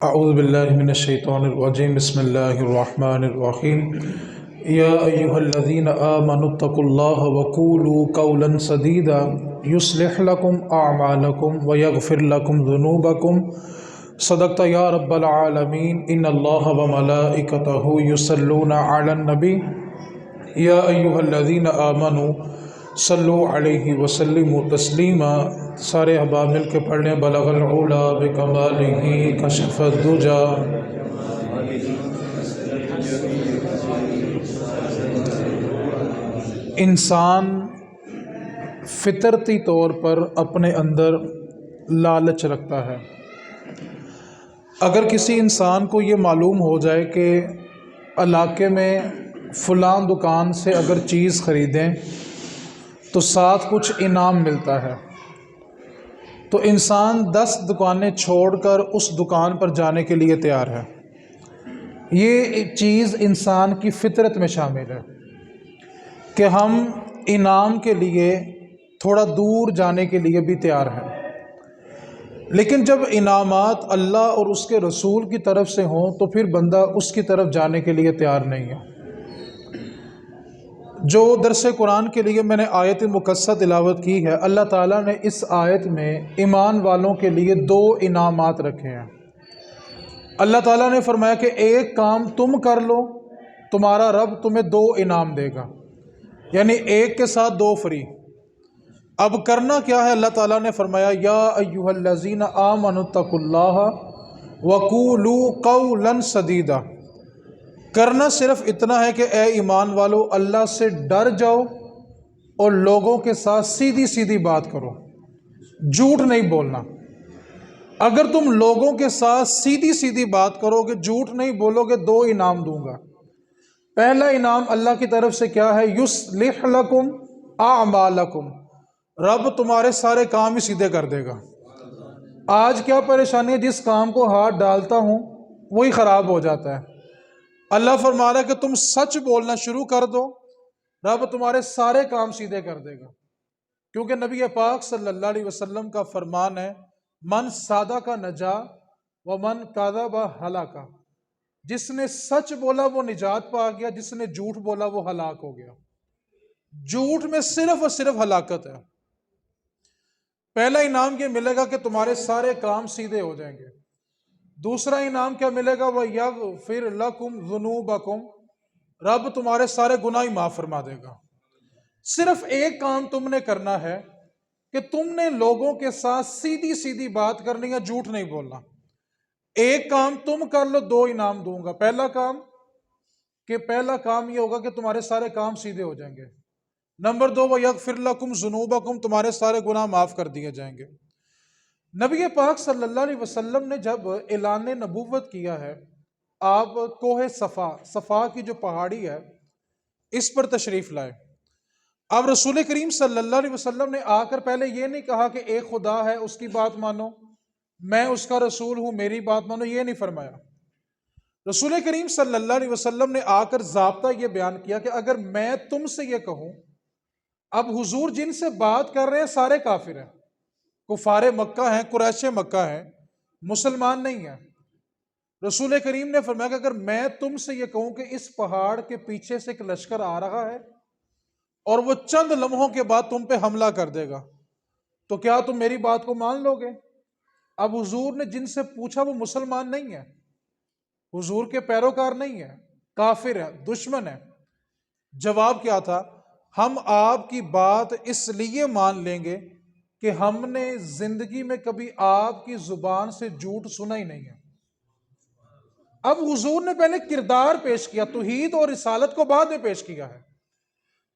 اعوذ باللہ من الشیطان الرجیم بسم اللہ الرحمن الرحیم یا ایہا الذین آمنوا اتقوا اللہ وقولوا قولا سدیدا یصلح لکم اعمالکم ویغفر لکم ذنوبکم صدقت یا رب العالمین ان اللہ وملائکتہ یصلون علی النبی یا ایہا الذین آمنوا صلو علیہ وسلم تسلیما۔ سارے احباب مل کے پڑھ لیں۔ بلغ العلا بکمالہ کشف الدجا۔ انسان فطرتی طور پر اپنے اندر لالچ رکھتا ہے۔ اگر کسی انسان کو یہ معلوم ہو جائے کہ علاقے میں فلاں دکان سے اگر چیز خریدیں تو ساتھ کچھ انعام ملتا ہے، تو انسان 10 دکانیں چھوڑ کر اس دکان پر جانے کے لیے تیار ہے۔ یہ چیز انسان کی فطرت میں شامل ہے کہ ہم انعام کے لیے تھوڑا دور جانے کے لیے بھی تیار ہیں، لیکن جب انعامات اللہ اور اس کے رسول کی طرف سے ہوں تو پھر بندہ اس کی طرف جانے کے لیے تیار نہیں ہے۔ جو درس قرآن کے لیے میں نے آیت مقدسہ تلاوت کی ہے، اللہ تعالیٰ نے اس آیت میں ایمان والوں کے لیے 2 انعامات رکھے ہیں۔ اللہ تعالیٰ نے فرمایا کہ ایک کام تم کر لو، تمہارا رب تمہیں 2 انعام دے گا، یعنی ایک کے ساتھ 2 فری۔ اب کرنا کیا ہے؟ اللہ تعالیٰ نے فرمایا یا ایھا الذین آمنوا اتقوا اللہ وقولوا قولا سدیدا۔ کرنا صرف اتنا ہے کہ اے ایمان والو، اللہ سے ڈر جاؤ اور لوگوں کے ساتھ سیدھی سیدھی بات کرو، جھوٹ نہیں بولنا۔ اگر تم لوگوں کے ساتھ سیدھی سیدھی بات کرو گے، جھوٹ نہیں بولو گے، 2 انعام دوں گا۔ پہلا انعام اللہ کی طرف سے کیا ہے؟ یصلح لکم اعمالکم، رب تمہارے سارے کام ہی سیدھے کر دے گا۔ آج کیا پریشانی ہے؟ جس کام کو ہاتھ ڈالتا ہوں وہی خراب ہو جاتا ہے۔ اللہ فرما رہا ہے کہ تم سچ بولنا شروع کر دو، رب تمہارے سارے کام سیدھے کر دے گا، کیونکہ نبی پاک صلی اللہ علیہ وسلم کا فرمان ہے من صادق نجا ومن کذب ہلاک۔ جس نے سچ بولا وہ نجات پا گیا، جس نے جھوٹ بولا وہ ہلاک ہو گیا۔ جھوٹ میں صرف اور صرف ہلاکت ہے۔ پہلا انعام یہ ملے گا کہ تمہارے سارے کام سیدھے ہو جائیں گے۔ دوسرا انعام کیا ملے گا؟ وَيَغْفِرْ لَكُمْ ذُنُوبَكُمْ، رب تمہارے سارے گناہ ہی معاف فرما دے گا۔ صرف ایک کام تم نے کرنا ہے کہ تم نے لوگوں کے ساتھ سیدھی سیدھی بات کرنی ہے، جھوٹ نہیں بولنا۔ ایک کام تم کر لو، 2 انعام دوں گا۔ پہلا کام یہ ہوگا کہ تمہارے سارے کام سیدھے ہو جائیں گے۔ نمبر 2 وَيَغْفِرْ لَكُمْ ذُنُوبَكُمْ، تمہارے سارے گناہ معاف کر دیے جائیں گے۔ نبی پاک صلی اللہ علیہ وسلم نے جب اعلان نبوت کیا ہے، آپ کوہ صفا کی جو پہاڑی ہے اس پر تشریف لائے۔ اب رسول کریم صلی اللہ علیہ وسلم نے آ کر پہلے یہ نہیں کہا کہ ایک خدا ہے، اس کی بات مانو، میں اس کا رسول ہوں، میری بات مانو، یہ نہیں فرمایا۔ رسول کریم صلی اللہ علیہ وسلم نے آ کر ضابطہ یہ بیان کیا کہ اگر میں تم سے یہ کہوں، اب حضور جن سے بات کر رہے ہیں سارے کافر ہیں، کفار مکہ ہیں، قریش مکہ ہیں، مسلمان نہیں ہیں۔ رسول کریم نے فرمایا کہ اگر میں تم سے یہ کہوں کہ اس پہاڑ کے پیچھے سے ایک لشکر آ رہا ہے اور وہ چند لمحوں کے بعد تم پہ حملہ کر دے گا، تو کیا تم میری بات کو مان لو گے؟ اب حضور نے جن سے پوچھا وہ مسلمان نہیں ہے، حضور کے پیروکار نہیں ہے، کافر ہے، دشمن ہے۔ جواب کیا تھا؟ ہم آپ کی بات اس لیے مان لیں گے کہ ہم نے زندگی میں کبھی آپ کی زبان سے جھوٹ سنا ہی نہیں ہے۔ اب حضور نے پہلے کردار پیش کیا، توحید اور رسالت کو بعد میں پیش کیا ہے۔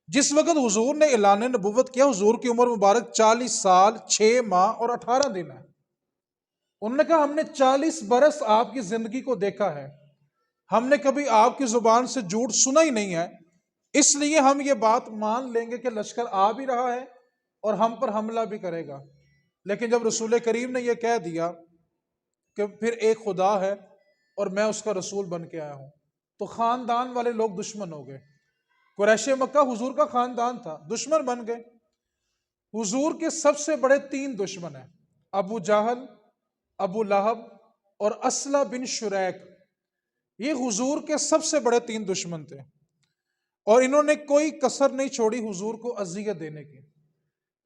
جس وقت حضور نے اعلان نبوت کیا، حضور کی عمر مبارک 40 سال 6 ماہ اور 18 دن ہے۔ انہوں نے کہا ہم نے 40 برس آپ کی زندگی کو دیکھا ہے، ہم نے کبھی آپ کی زبان سے جھوٹ سنا ہی نہیں ہے، اس لیے ہم یہ بات مان لیں گے کہ لشکر آ بھی رہا ہے اور ہم پر حملہ بھی کرے گا۔ لیکن جب رسول کریم نے یہ کہہ دیا کہ پھر ایک خدا ہے اور میں اس کا رسول بن کے آیا ہوں، تو خاندان والے لوگ دشمن ہو گئے۔ قریش مکہ حضور کا خاندان تھا، دشمن بن گئے۔ حضور کے سب سے بڑے 3 دشمن ہیں، ابو جہل، ابو لہب اور اسلہ بن شریک، یہ حضور کے سب سے بڑے 3 دشمن تھے، اور انہوں نے کوئی کسر نہیں چھوڑی حضور کو اذیت دینے کی۔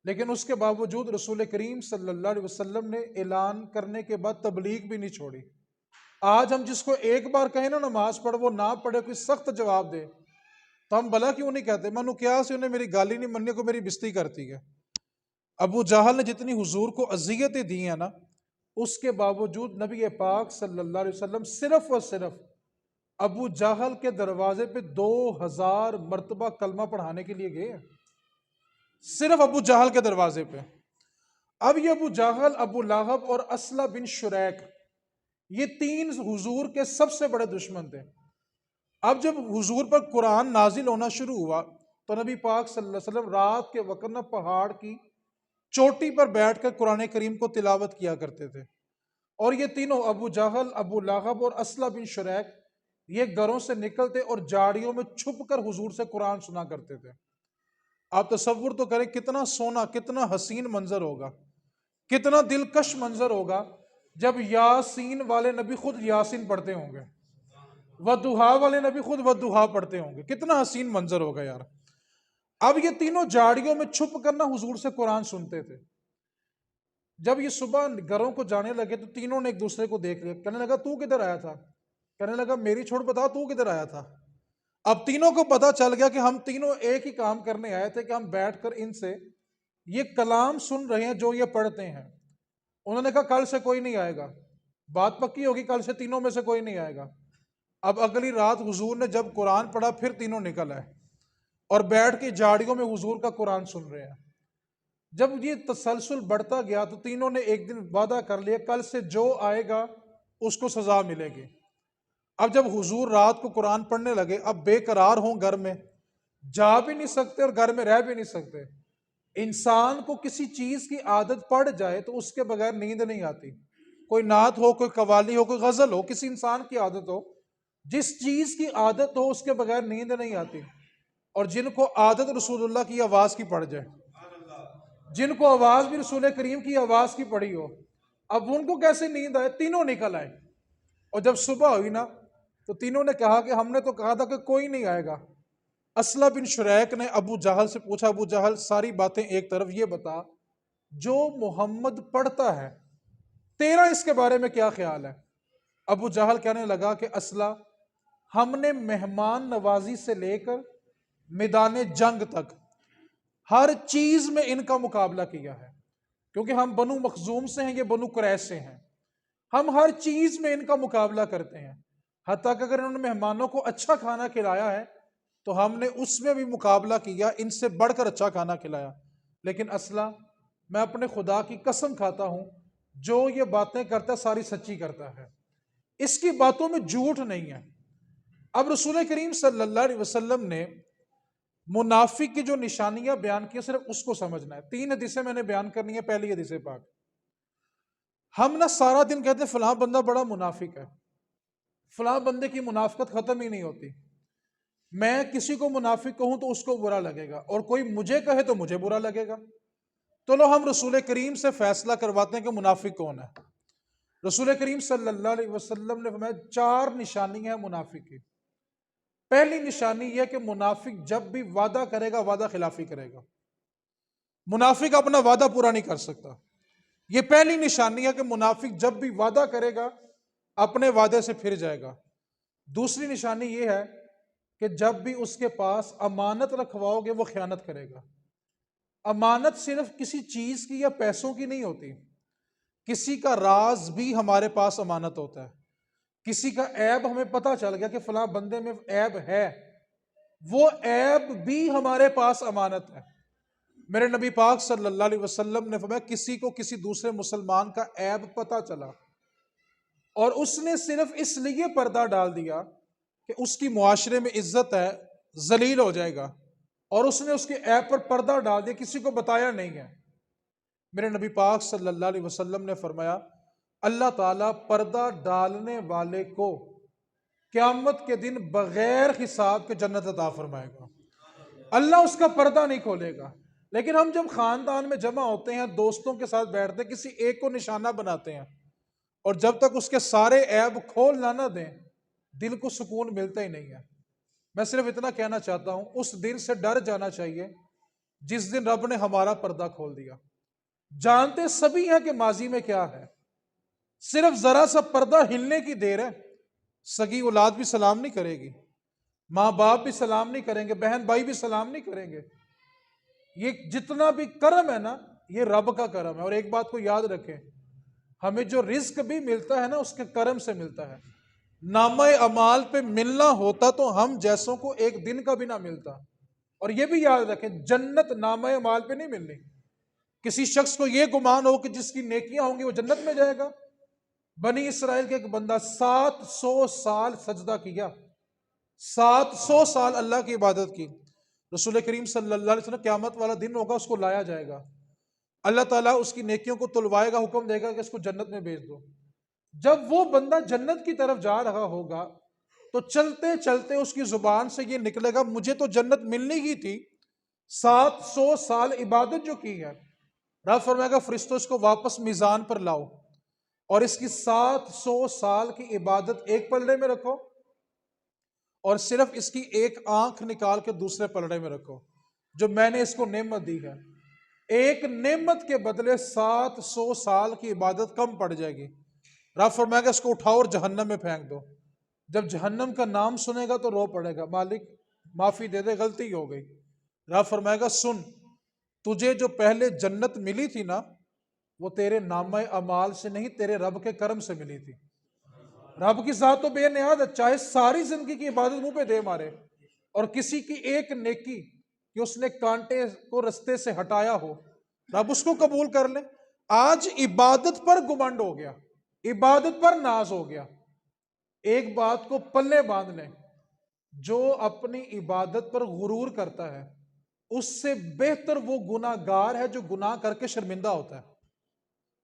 لیکن اس کے باوجود رسول کریم صلی اللہ علیہ وسلم نے اعلان کرنے کے بعد تبلیغ بھی نہیں چھوڑی۔ آج ہم جس کو ایک بار کہیں نا نماز پڑھ، وہ نہ پڑھے، کوئی سخت جواب دے، تو ہم بھلا کیوں نہیں کہتے؟ منو کیا سے انہیں میری گالی نہیں مننے کو میری بستی کرتی ہے۔ ابو جہل نے جتنی حضور کو اذیتیں دی ہیں نا، اس کے باوجود نبی پاک صلی اللہ علیہ وسلم صرف اور صرف ابو جہل کے دروازے پہ 2000 مرتبہ کلمہ پڑھانے کے لیے گئے ہیں، صرف ابو جہل کے دروازے پہ۔ اب یہ ابو جہل، ابو لہب اور اسلہ بن شریک، یہ 3 حضور کے سب سے بڑے دشمن تھے۔ اب جب حضور پر قرآن نازل ہونا شروع ہوا تو نبی پاک صلی اللہ علیہ وسلم رات کے وقت نہ پہاڑ کی چوٹی پر بیٹھ کر قرآن کریم کو تلاوت کیا کرتے تھے، اور یہ تینوں ابو جہل، ابو لہب اور اسلہ بن شریک یہ گھروں سے نکلتے اور جاڑیوں میں چھپ کر حضور سے قرآن سنا کرتے تھے۔ آپ تصور تو کریں کتنا سونا، کتنا حسین منظر ہوگا، کتنا دلکش منظر ہوگا جب یاسین والے نبی خود یاسین پڑھتے ہوں گے، ودھا والے نبی خود ودھا پڑھتے ہوں گے، کتنا حسین منظر ہوگا یار۔ اب یہ تینوں جاڑیوں میں چھپ کرنا حضور سے قرآن سنتے تھے۔ جب یہ صبح گھروں کو جانے لگے تو تینوں نے ایک دوسرے کو دیکھ لیا، کہنے لگا تو کدھر آیا تھا؟ کہنے لگا میری چھوڑ بتا تو کدھر آیا تھا؟ اب تینوں کو پتا چل گیا کہ ہم تینوں ایک ہی کام کرنے آئے تھے، کہ ہم بیٹھ کر ان سے یہ کلام سن رہے ہیں جو یہ پڑھتے ہیں۔ انہوں نے کہا کل سے کوئی نہیں آئے گا، بات پکی ہوگی، کل سے تینوں میں سے کوئی نہیں آئے گا۔ اب اگلی رات حضور نے جب قرآن پڑھا پھر تینوں نکل آئے اور بیٹھ کے جاڑیوں میں حضور کا قرآن سن رہے ہیں۔ جب یہ تسلسل بڑھتا گیا تو تینوں نے ایک دن وعدہ کر لیا کل سے جو آئے گا اس کو سزا ملے گی۔ اب جب حضور رات کو قرآن پڑھنے لگے، اب بے قرار ہوں، گھر میں جا بھی نہیں سکتے اور گھر میں رہ بھی نہیں سکتے۔ انسان کو کسی چیز کی عادت پڑ جائے تو اس کے بغیر نیند نہیں آتی، کوئی نعت ہو، کوئی قوالی ہو، کوئی غزل ہو، کسی انسان کی عادت ہو، جس چیز کی عادت ہو اس کے بغیر نیند نہیں آتی۔ اور جن کو عادت رسول اللہ کی آواز کی پڑ جائے، جن کو آواز بھی رسول کریم کی آواز کی پڑی ہو، اب ان کو کیسے نیند آئے؟ تینوں نکل آئے، اور جب صبح ہوئی نا تو تینوں نے کہا کہ ہم نے تو کہا تھا کہ کوئی نہیں آئے گا۔ اسلہ بن شریک نے ابو جہل سے پوچھا، ابو جہل ساری باتیں ایک طرف، یہ بتا جو محمد پڑھتا ہے تیرا اس کے بارے میں کیا خیال ہے؟ ابو جہل کہنے لگا کہ اسلہ، ہم نے مہمان نوازی سے لے کر میدان جنگ تک ہر چیز میں ان کا مقابلہ کیا ہے، کیونکہ ہم بنو مخزوم سے ہیں، یہ بنو قریش سے ہیں، ہم ہر چیز میں ان کا مقابلہ کرتے ہیں، حتیٰ کہ اگر انہوں نے مہمانوں کو اچھا کھانا کھلایا ہے تو ہم نے اس میں بھی مقابلہ کیا، ان سے بڑھ کر اچھا کھانا کھلایا۔ لیکن اسلہ، میں اپنے خدا کی قسم کھاتا ہوں جو یہ باتیں کرتا ہے ساری سچی کرتا ہے، اس کی باتوں میں جھوٹ نہیں ہے۔ اب رسول کریم صلی اللہ علیہ وسلم نے منافق کی جو نشانیاں بیان کی صرف اس کو سمجھنا ہے۔ 3 حدیثیں میں نے بیان کرنی ہے۔ پہلی حدیث پاک، ہم نہ سارا دن کہتے ہیں فلاں بندہ بڑا منافق ہے، فلاں بندے کی منافقت ختم ہی نہیں ہوتی، میں کسی کو منافق کہوں تو اس کو برا لگے گا، اور کوئی مجھے کہے تو مجھے برا لگے گا۔ تو لو ہم رسول کریم سے فیصلہ کرواتے ہیں کہ منافق کون ہے۔ رسول کریم صلی اللہ علیہ وسلم نے فرمایا 4 نشانیاں ہیں منافق کی۔ پہلی نشانی یہ کہ منافق جب بھی وعدہ کرے گا وعدہ خلافی کرے گا، منافق اپنا وعدہ پورا نہیں کر سکتا۔ یہ پہلی نشانی ہے کہ منافق جب بھی وعدہ کرے گا اپنے وعدے سے پھر جائے گا۔ دوسری نشانی یہ ہے کہ جب بھی اس کے پاس امانت رکھواؤ گے وہ خیانت کرے گا۔ امانت صرف کسی چیز کی یا پیسوں کی نہیں ہوتی، کسی کا راز بھی ہمارے پاس امانت ہوتا ہے۔ کسی کا عیب ہمیں پتہ چل گیا کہ فلاں بندے میں عیب ہے، وہ عیب بھی ہمارے پاس امانت ہے۔ میرے نبی پاک صلی اللہ علیہ وسلم نے فرمایا کسی کو کسی دوسرے مسلمان کا عیب پتہ چلا اور اس نے صرف اس لیے پردہ ڈال دیا کہ اس کی معاشرے میں عزت ہے، ذلیل ہو جائے گا، اور اس نے اس کے عیب پر پردہ ڈال دیا، کسی کو بتایا نہیں ہے۔ میرے نبی پاک صلی اللہ علیہ وسلم نے فرمایا اللہ تعالیٰ پردہ ڈالنے والے کو قیامت کے دن بغیر حساب کے جنت عطا فرمائے گا، اللہ اس کا پردہ نہیں کھولے گا۔ لیکن ہم جب خاندان میں جمع ہوتے ہیں، دوستوں کے ساتھ بیٹھتے ہیں، کسی ایک کو نشانہ بناتے ہیں، اور جب تک اس کے سارے عیب کھول نہ دیں دل کو سکون ملتا ہی نہیں ہے۔ میں صرف اتنا کہنا چاہتا ہوں، اس دن سے ڈر جانا چاہیے جس دن رب نے ہمارا پردہ کھول دیا۔ جانتے سبھی ہیں کہ ماضی میں کیا ہے، صرف ذرا سا پردہ ہلنے کی دیر ہے، سگی اولاد بھی سلام نہیں کرے گی، ماں باپ بھی سلام نہیں کریں گے، بہن بھائی بھی سلام نہیں کریں گے۔ یہ جتنا بھی کرم ہے نا، یہ رب کا کرم ہے۔ اور ایک بات کو یاد رکھیں، ہمیں جو رزق بھی ملتا ہے نا، اس کے کرم سے ملتا ہے۔ نامہ اعمال پہ ملنا ہوتا تو ہم جیسوں کو ایک دن کا بھی نہ ملتا۔ اور یہ بھی یاد رکھیں، جنت نامہ اعمال پہ نہیں ملنی۔ کسی شخص کو یہ گمان ہو کہ جس کی نیکیاں ہوں گی وہ جنت میں جائے گا۔ بنی اسرائیل کے ایک بندہ 700 سال سجدہ کیا، 700 سال اللہ کی عبادت کی۔ رسول کریم صلی اللہ علیہ وسلم قیامت والا دن ہوگا، اس کو لایا جائے گا، اللہ تعالیٰ اس کی نیکیوں کو تلوائے گا، حکم دے گا کہ اس کو جنت میں بھیج دو۔ جب وہ بندہ جنت کی طرف جا رہا ہوگا تو چلتے چلتے اس کی زبان سے یہ نکلے گا، مجھے تو جنت ملنی ہی تھی، 700 سال عبادت جو کی ہے۔ رب فرمائے گا فرشتوں اس کو واپس میزان پر لاؤ اور اس کی 700 سال کی عبادت ایک پلڑے میں رکھو اور صرف اس کی ایک آنکھ نکال کے دوسرے پلڑے میں رکھو، جو میں نے اس کو نعمت دی ہے۔ ایک نعمت کے بدلے 700 سال کی عبادت کم پڑ جائے گی۔ رب فرمائے گا اس کو اٹھاؤ اور جہنم میں پھینک دو۔ جب جہنم کا نام سنے گا تو رو پڑے گا، مالک معافی دے دے، غلطی ہو گئی۔ رب فرمائے گا سن، تجھے جو پہلے جنت ملی تھی نا، وہ تیرے نامہ اعمال سے نہیں، تیرے رب کے کرم سے ملی تھی۔ رب کی ذات تو بے نیاز ہے، چاہے ساری زندگی کی عبادت منہ پہ دے مارے اور کسی کی ایک نیکی کہ اس نے کانٹے کو رستے سے ہٹایا ہو، رب اس کو قبول کر لے۔ آج عبادت پر گمنڈ ہو گیا، عبادت پر ناز ہو گیا۔ ایک بات کو پلے باندھ لیں، جو اپنی عبادت پر غرور کرتا ہے اس سے بہتر وہ گناہ گار ہے جو گناہ کر کے شرمندہ ہوتا ہے۔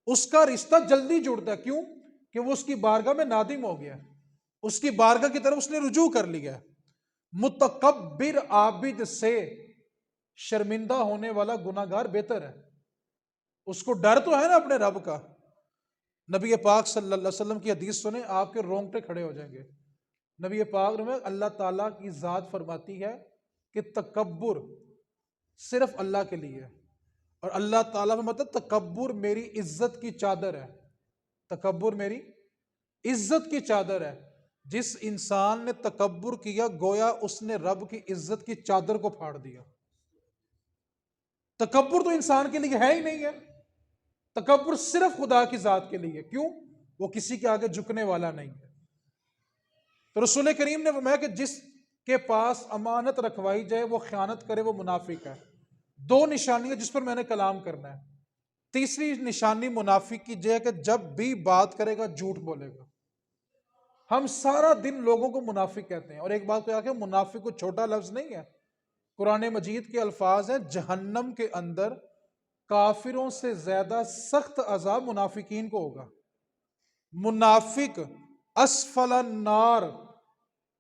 اس کا رشتہ جلدی جڑتا ہے، کیوں کہ وہ اس کی بارگاہ میں نادم ہو گیا، اس کی بارگاہ کی طرف اس نے رجوع کر لیا۔ متکبر عابد سے شرمندہ ہونے والا گناہ گار بہتر ہے۔ اس کو ڈر تو ہے نا اپنے رب کا۔ نبی پاک صلی اللہ علیہ وسلم کی حدیث سنیں، آپ کے رونگٹے کھڑے ہو جائیں گے۔ نبی پاک نے اللہ تعالیٰ کی ذات فرماتی ہے کہ تکبر صرف اللہ کے لیے ہے، اور اللہ تعالیٰ فرماتا ہے تکبر میری عزت کی چادر ہے، تکبر میری عزت کی چادر ہے۔ جس انسان نے تکبر کیا گویا اس نے رب کی عزت کی چادر کو پھاڑ دیا۔ تکبر تو انسان کے لیے ہے ہی نہیں ہے، تکبر صرف خدا کی ذات کے لیے، کیوں؟ وہ کسی کے آگے جھکنے والا نہیں ہے۔ تو رسول کریم نے فرمایا کہ جس کے پاس امانت رکھوائی جائے وہ خیانت کرے، وہ منافق ہے۔ دو نشانیاں جس پر میں نے کلام کرنا ہے۔ تیسری نشانی منافق کی یہ ہے کہ جب بھی بات کرے گا جھوٹ بولے گا۔ ہم سارا دن لوگوں کو منافق کہتے ہیں، اور ایک بات کو یاد رکھیں، منافق کوئی چھوٹا لفظ نہیں ہے۔ قرآن مجید کے الفاظ ہیں، جہنم کے اندر کافروں سے زیادہ سخت عذاب منافقین کو ہوگا۔ منافق اسفل النار،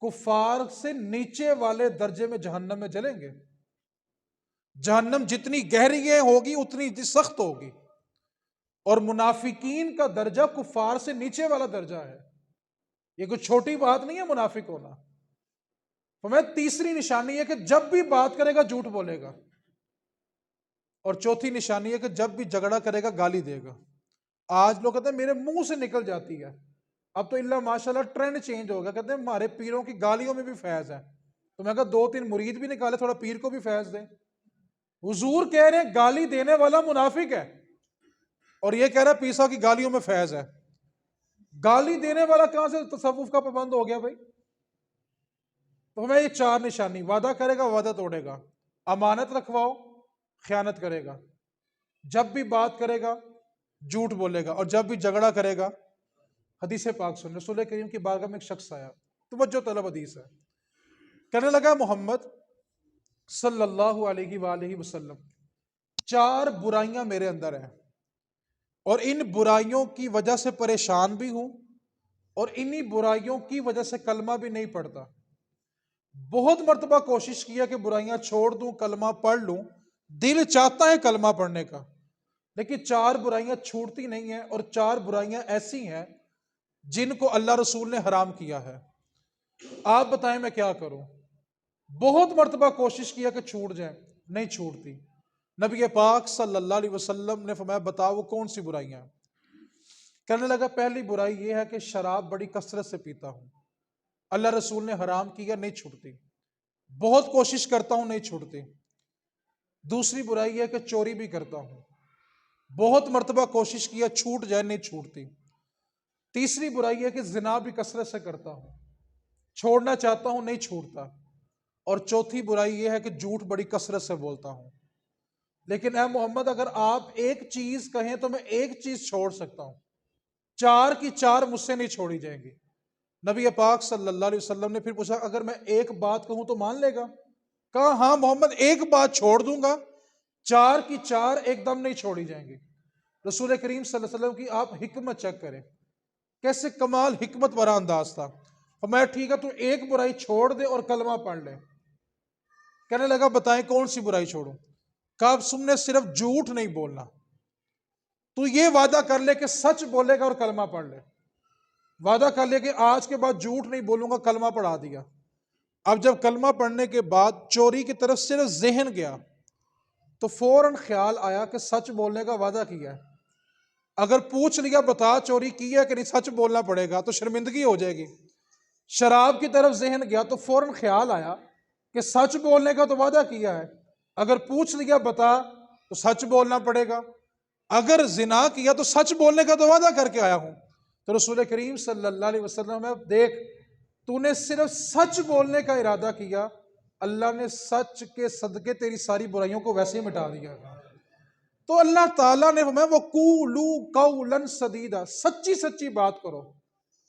کفار سے نیچے والے درجے میں جہنم میں جلیں گے۔ جہنم جتنی گہری ہوگی اتنی سخت ہوگی، اور منافقین کا درجہ کفار سے نیچے والا درجہ ہے۔ یہ کوئی چھوٹی بات نہیں ہے منافق ہونا۔ فرمایا تیسری نشانی ہے کہ جب بھی بات کرے گا جھوٹ بولے گا، اور چوتھی نشانی ہے کہ جب بھی جھگڑا کرے گا گالی دے گا۔ آج لوگ کہتے ہیں میرے منہ سے نکل جاتی ہے، اب تو اللہ ماشاءاللہ ٹرینڈ چینج ہو گیا، کہتے ہیں ہمارے پیروں کی گالیوں میں بھی فیض ہے۔ تو میں کہا 2-3 مرید بھی نکالے، تھوڑا پیر کو بھی فیض دیں۔ حضور کہہ رہے ہیں گالی دینے والا منافق ہے، اور یہ کہہ رہا ہے پیسا کی گالیوں میں فیض ہے۔ گالی دینے والا کہاں سے تصوف کا پابند ہو گیا بھائی؟ تو ہمیں یہ 4 نشانی، وعدہ کرے گا وعدہ توڑے گا، امانت رکھواؤ خیانت کرے گا، جب بھی بات کرے گا جھوٹ بولے گا، اور جب بھی جھگڑا کرے گا۔ حدیث پاک سن، رسول کریم کی بارگاہ میں ایک شخص آیا، توجہ طلب حدیث ہے، کہنے لگا محمد صلی اللہ علیہ وآلہ وسلم 4 برائیاں میرے اندر ہیں، اور ان برائیوں کی وجہ سے پریشان بھی ہوں، اور انہی برائیوں کی وجہ سے کلمہ بھی نہیں پڑھتا۔ بہت مرتبہ کوشش کیا کہ برائیاں چھوڑ دوں، کلمہ پڑھ لوں، دل چاہتا ہے کلمہ پڑھنے کا، لیکن 4 برائیاں چھوٹتی نہیں ہیں، اور 4 برائیاں ایسی ہیں جن کو اللہ رسول نے حرام کیا ہے، آپ بتائیں میں کیا کروں؟ بہت مرتبہ کوشش کیا کہ چھوٹ جائیں، نہیں چھوٹتی۔ نبی پاک صلی اللہ علیہ وسلم نے فرمایا بتاؤ وہ کون سی برائیاں ہیں؟ کہنے لگا پہلی برائی یہ ہے کہ شراب بڑی کثرت سے پیتا ہوں، اللہ رسول نے حرام کیا، نہیں چھوٹتی، بہت کوشش کرتا ہوں، نہیں چھوٹتی۔ دوسری برائی یہ ہے کہ چوری بھی کرتا ہوں، بہت مرتبہ کوشش کیا چھوٹ جائے، نہیں چھوٹتی۔ تیسری برائی یہ ہے کہ زنا بھی کثرت سے کرتا ہوں، چھوڑنا چاہتا ہوں، نہیں چھوڑتا۔ اور چوتھی برائی یہ ہے کہ جھوٹ بڑی کثرت سے بولتا ہوں۔ لیکن اے محمد اگر آپ ایک چیز کہیں تو میں ایک چیز چھوڑ سکتا ہوں، چار کی چار مجھ سے نہیں چھوڑی جائیں گی۔ نبی پاک صلی اللہ علیہ وسلم نے پھر پوچھا اگر میں ایک بات کہوں تو مان لے گا؟ کہا ہاں محمد ایک بات چھوڑ دوں گا، چار کی چار ایک دم نہیں چھوڑی جائیں گی۔ رسول کریم صلی اللہ علیہ وسلم کی آپ حکمت چیک کریں، کیسے کمال حکمت بھرا انداز تھا۔ فرمایا ٹھیک ہے تو ایک برائی چھوڑ دے اور کلمہ پڑھ لے۔ کہنے لگا بتائیں کون سی برائی چھوڑوں؟ کہا تم نے صرف جھوٹ نہیں بولنا، تو یہ وعدہ کر لے کہ سچ بولے گا اور کلمہ پڑھ لے۔ وعدہ کر لے کہ آج کے بعد جھوٹ نہیں بولوں گا، کلمہ پڑھا دیا۔ اب جب کلمہ پڑھنے کے بعد چوری کی طرف صرف ذہن گیا تو فوراً خیال آیا کہ سچ بولنے کا وعدہ کیا ہے، اگر پوچھ لیا بتا چوری کی ہے کہ نہیں، سچ بولنا پڑے گا تو شرمندگی ہو جائے گی۔ شراب کی طرف ذہن گیا تو فوراً خیال آیا کہ سچ بولنے کا تو وعدہ کیا ہے، اگر پوچھ لیا بتا تو سچ بولنا پڑے گا، اگر زنا کیا تو سچ بولنے کا تو وعدہ کر کے آیا ہوں۔ تو رسول کریم صلی اللہ علیہ وسلم میں دیکھ تو نے صرف سچ بولنے کا ارادہ کیا، اللہ نے سچ کے صدقے تیری ساری برائیوں کو ویسے ہی مٹا دیا۔ تو اللہ تعالیٰ نے ہمیں وَقُولُوا قَوْلًا سَدِيدًا، سچی سچی بات کرو،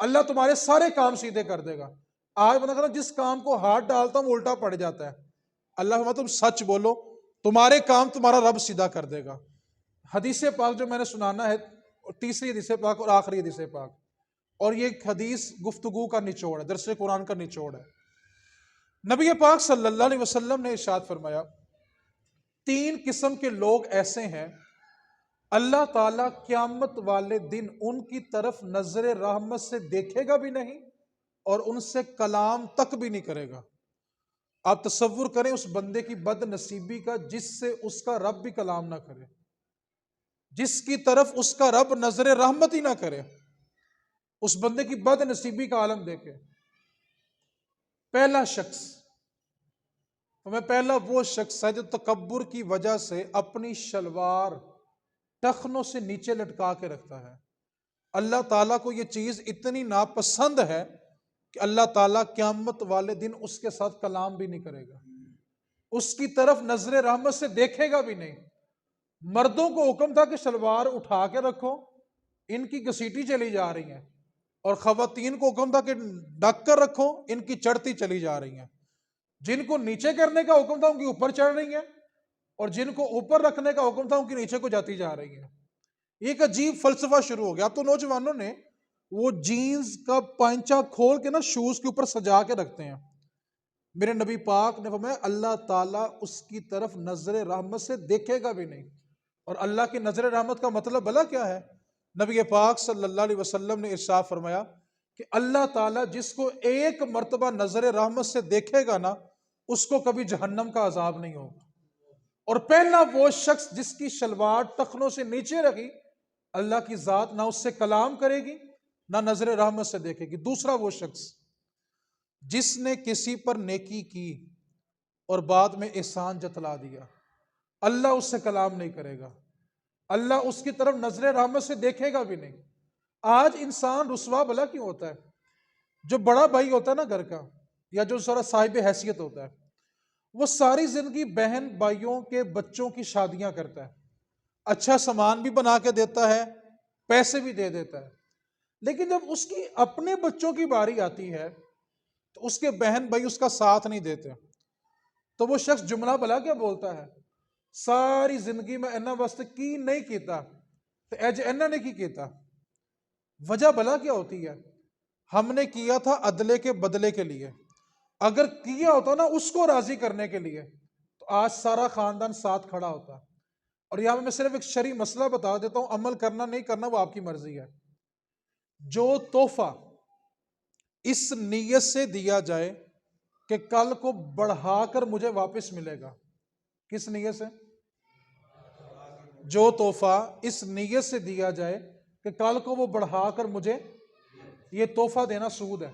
اللہ تمہارے سارے کام سیدھے کر دے گا۔ آج بندہ کہنا جس کام کو ہاتھ ڈالتا ہوں الٹا پڑ جاتا ہے، اللہ فرماتا تم سچ بولو، تمہارے کام تمہارا رب سیدھا کر دے گا۔ حدیث پاک جو میں نے سنانا ہے، تیسری حدیث پاک اور آخری حدیث پاک، اور یہ حدیث گفتگو کا نچوڑ ہے، درس قرآن کا نچوڑ ہے۔ نبی پاک صلی اللہ علیہ وسلم نے ارشاد فرمایا تین قسم کے لوگ ایسے ہیں اللہ تعالیٰ قیامت والے دن ان کی طرف نظر رحمت سے دیکھے گا بھی نہیں اور ان سے کلام تک بھی نہیں کرے گا۔ آپ تصور کریں اس بندے کی بد نصیبی کا جس سے اس کا رب بھی کلام نہ کرے، جس کی طرف اس کا رب نظر رحمت ہی نہ کرے، اس بندے کی بد نصیبی کا عالم دیکھے۔ پہلا شخص پہلا وہ شخص ہے جو تکبر کی وجہ سے اپنی شلوار ٹخنوں سے نیچے لٹکا کے رکھتا ہے۔ اللہ تعالیٰ کو یہ چیز اتنی ناپسند ہے کہ اللہ تعالیٰ قیامت والے دن اس کے ساتھ کلام بھی نہیں کرے گا، اس کی طرف نظر رحمت سے دیکھے گا بھی نہیں۔ مردوں کو حکم تھا کہ شلوار اٹھا کے رکھو، ان کی گھسیٹی چلی جا رہی ہیں، اور خواتین کو حکم تھا کہ ڈھک کر رکھو، ان کی چڑھتی چلی جا رہی ہیں۔ جن کو نیچے کرنے کا حکم تھا ان کی اوپر چڑھ رہی ہیں، اور جن کو اوپر رکھنے کا حکم تھا ان کی نیچے کو جاتی جا رہی ہیں۔ ایک عجیب فلسفہ شروع ہو گیا۔ اب تو نوجوانوں نے وہ جینز کا پائنچا کھول کے نا شوز کے اوپر سجا کے رکھتے ہیں۔ میرے نبی پاک نے فرمایا اللہ تعالیٰ اس کی طرف نظر رحمت سے دیکھے گا بھی نہیں۔ اور اللہ کی نظر رحمت کا مطلب بھلا کیا ہے؟ نبی پاک صلی اللہ علیہ وسلم نے ارشاد فرمایا کہ اللہ تعالیٰ جس کو ایک مرتبہ نظر رحمت سے دیکھے گا نا اس کو کبھی جہنم کا عذاب نہیں ہوگا۔ اور پہلا وہ شخص جس کی شلوار ٹخنوں سے نیچے رکھی، اللہ کی ذات نہ اس سے کلام کرے گی نہ نظر رحمت سے دیکھے گی۔ دوسرا وہ شخص جس نے کسی پر نیکی کی اور بعد میں احسان جتلا دیا، اللہ اس سے کلام نہیں کرے گا، اللہ اس کی طرف نظر رحمت سے دیکھے گا بھی نہیں۔ آج انسان رسوا بھلا کیوں ہوتا ہے؟ جو بڑا بھائی ہوتا ہے نا گھر کا، یا جو سارا صاحب حیثیت ہوتا ہے، وہ ساری زندگی بہن بھائیوں کے بچوں کی شادیاں کرتا ہے، اچھا سامان بھی بنا کے دیتا ہے، پیسے بھی دے دیتا ہے، لیکن جب اس کی اپنے بچوں کی باری آتی ہے تو اس کے بہن بھائی اس کا ساتھ نہیں دیتے، تو وہ شخص جملہ بھلا کیا بولتا ہے؟ ساری زندگی میں اینا واسطے کی نہیں کیتا تو ایج اینا نے کی کیتا۔ وجہ بھلا کیا ہوتی ہے؟ ہم نے کیا تھا عدلے کے بدلے کے لیے، اگر کیا ہوتا نا اس کو راضی کرنے کے لیے تو آج سارا خاندان ساتھ کھڑا ہوتا۔ اور یہاں میں صرف ایک شرعی مسئلہ بتا دیتا ہوں، عمل کرنا نہیں کرنا وہ آپ کی مرضی ہے۔ جو تحفہ اس نیت سے دیا جائے کہ کل کو بڑھا کر مجھے واپس ملے گا. کس نیت سے؟ جو تحفہ اس نیت سے دیا جائے کہ کل کو وہ بڑھا کر مجھے، یہ تحفہ دینا سود ہے.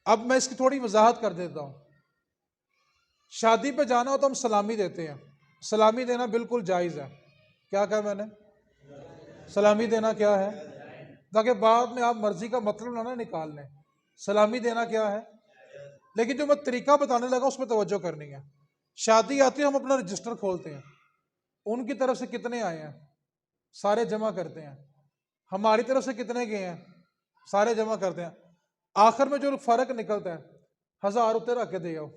اب میں اس کی تھوڑی وضاحت کر دیتا ہوں. شادی پہ جانا ہو تو ہم سلامی دیتے ہیں. سلامی دینا بالکل جائز ہے. کیا کہا میں نے؟ سلامی دینا کیا ہے؟ تاکہ بعد میں آپ مرضی کا مطلب نہ نکال لیں. سلامی دینا کیا ہے؟ لیکن جو میں طریقہ بتانے لگا اس پہ توجہ کرنی ہے. شادی آتی ہے، ہم اپنا رجسٹر کھولتے ہیں، ان کی طرف سے کتنے آئے ہیں سارے جمع کرتے ہیں، ہماری طرف سے کتنے گئے ہیں سارے جمع کرتے ہیں. آخر میں جو فرق نکلتا ہے 1000 روپے رکھ کے دے آؤ.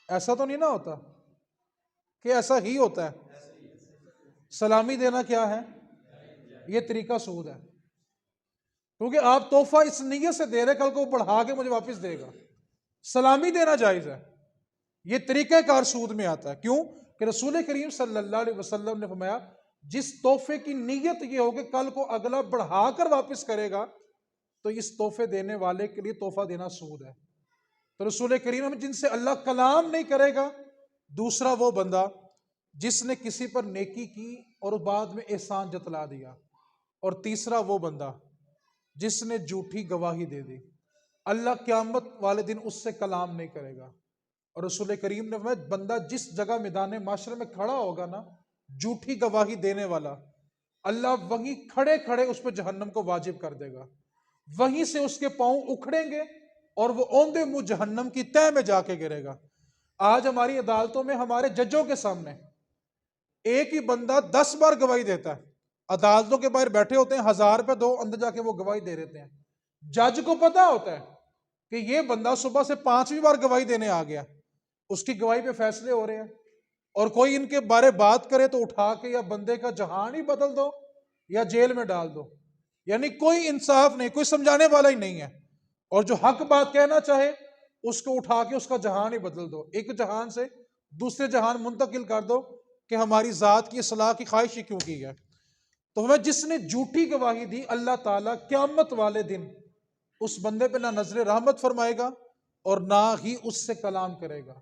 ایسا تو نہیں نہ ہوتا کہ ایسا ہی ہوتا ہے. سلامی دینا کیا ہے؟ یہ طریقہ سود ہے، کیونکہ آپ تحفہ اس نیت سے دے رہے کل کو بڑھا کے مجھے واپس دے گا. سلامی دینا جائز ہے، یہ طریقہ کار سود میں آتا ہے. کیوں کہ رسول کریم صلی اللہ علیہ وسلم نے فرمایا جس تحفے کی نیت یہ ہو کہ کل کو اگلا بڑھا کر واپس کرے گا تو اس تحفے دینے والے کے لیے تحفہ دینا سود ہے. تو رسول کریم جن سے اللہ کلام نہیں کرے گا، دوسرا وہ بندہ جس نے کسی پر نیکی کی اور بعد میں احسان جتلا دیا، اور تیسرا وہ بندہ جس نے جھوٹی گواہی دے دی، اللہ قیامت والے دن اس سے کلام نہیں کرے گا. اور رسول کریم نے فرمایا بندہ جس جگہ میدان معاشرے میں کھڑا ہوگا نا جھوٹی گواہی دینے والا، اللہ وہیں کھڑے کھڑے اس پہ جہنم کو واجب کر دے گا. وہیں سے اس کے پاؤں اکھڑیں گے اور وہ اوندے منہ جہنم کی تہہ میں جا کے گرے گا. آج ہماری عدالتوں میں ہمارے ججوں کے سامنے ایک ہی بندہ 10 بار گواہی دیتا ہے. عدالتوں کے باہر بیٹھے ہوتے ہیں، 1000 روپے دو، اندر جا کے وہ گواہی دے دیتے ہیں. جج کو پتا ہوتا ہے کہ یہ بندہ صبح سے 5ویں بار گواہی دینے آ گیا، اس کی گواہی پہ فیصلے ہو رہے ہیں. اور کوئی ان کے بارے بات کرے تو اٹھا کے یا بندے کا جہان ہی بدل دو یا جیل میں ڈال دو. یعنی کوئی انصاف نہیں، کوئی سمجھانے والا ہی نہیں ہے. اور جو حق بات کہنا چاہے اس کو اٹھا کے اس کا جہان ہی بدل دو، ایک جہان سے دوسرے جہان منتقل کر دو کہ ہماری ذات کی اصلاح کی خواہش ہی کیوں کی ہے. تو ہمیں جس نے جھوٹی گواہی دی، اللہ تعالیٰ قیامت والے دن اس بندے پہ نہ نظر رحمت فرمائے گا اور نہ ہی اس سے کلام کرے گا.